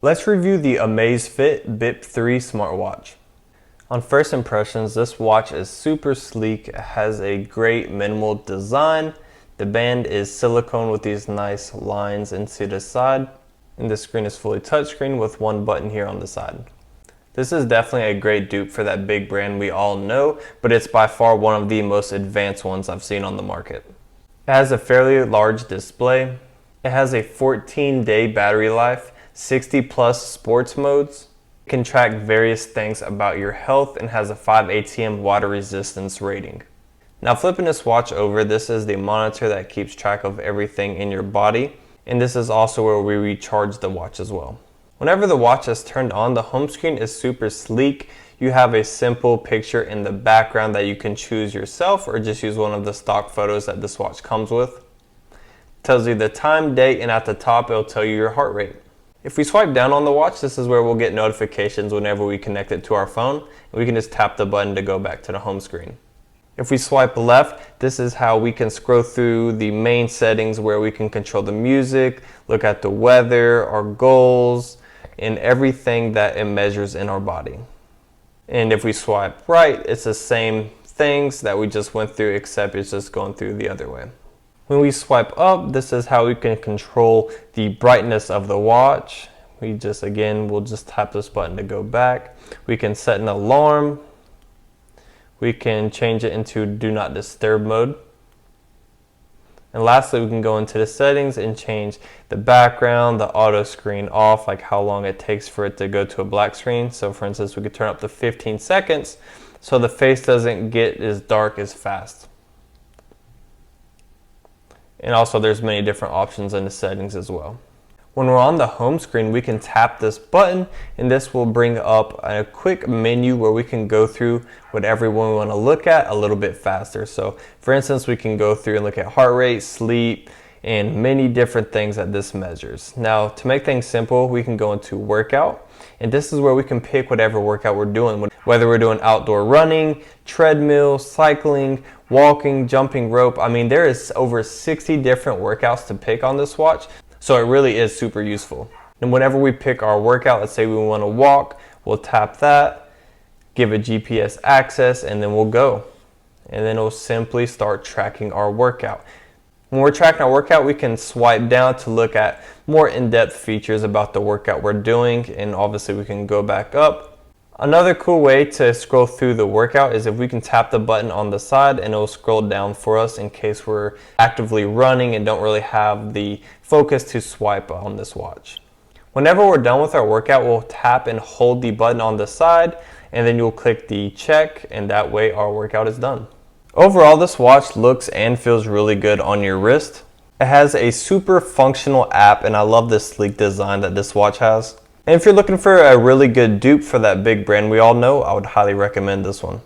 Let's review the Amazfit Bip 3 smartwatch. On first impressions, this watch is super sleek. It has a great minimal design. The band is silicone with these nice lines into the side. And the screen is fully touchscreen with one button here on the side. This is definitely a great dupe for that big brand we all know, but it's by far one of the most advanced ones I've seen on the market. It has a fairly large display. It has a 14-day battery life, 60 plus sports modes. It can track various things about your health and has a 5 ATM water resistance rating. Now flipping this watch over, this is the monitor that keeps track of everything in your body, and this is also where we recharge the watch as well. Whenever the watch is turned on, the home screen is super sleek. You have a simple picture in the background that you can choose yourself or just use one of the stock photos that this watch comes with. It tells you the time, date, and at the top it'll tell you your heart rate. If we swipe down on the watch, this is where we'll get notifications whenever we connect it to our phone, and we can just tap the button to go back to the home screen. If we swipe left, this is how we can scroll through the main settings where we can control the music, look at the weather, our goals, and everything that it measures in our body. And if we swipe right, it's the same things that we just went through, except it's just going through the other way. When we swipe up, this is how we can control the brightness of the watch. We'll just tap this button to go back. We can set an alarm. We can change it into do not disturb mode. And lastly, we can go into the settings and change the background, the auto screen off, like how long it takes for it to go to a black screen. So for instance, we could turn up to 15 seconds so the face doesn't get as dark as fast. And also there's many different options in the settings as well. When we're on the home screen, we can tap this button and this will bring up a quick menu where we can go through whatever we want to look at a little bit faster. So for instance, we can go through and look at heart rate, sleep, and many different things that this measures. Now to make things simple, we can go into workout, and this is where we can pick whatever workout we're doing, whether we're doing outdoor running, treadmill, cycling, walking, jumping rope. I mean, there is over 60 different workouts to pick on this watch. So it really is super useful. And whenever we pick our workout, let's say we want to walk, we'll tap that, give a GPS access, and then we'll go. And then it'll simply start tracking our workout. When we're tracking our workout, we can swipe down to look at more in-depth features about the workout we're doing, and obviously we can go back up. Another cool way to scroll through the workout is if we can tap the button on the side and it'll scroll down for us in case we're actively running and don't really have the focus to swipe on this watch. Whenever we're done with our workout, we'll tap and hold the button on the side, and then you'll click the check, and that way our workout is done. Overall, this watch looks and feels really good on your wrist. It has a super functional app, and I love the sleek design that this watch has. And if you're looking for a really good dupe for that big brand we all know, I would highly recommend this one.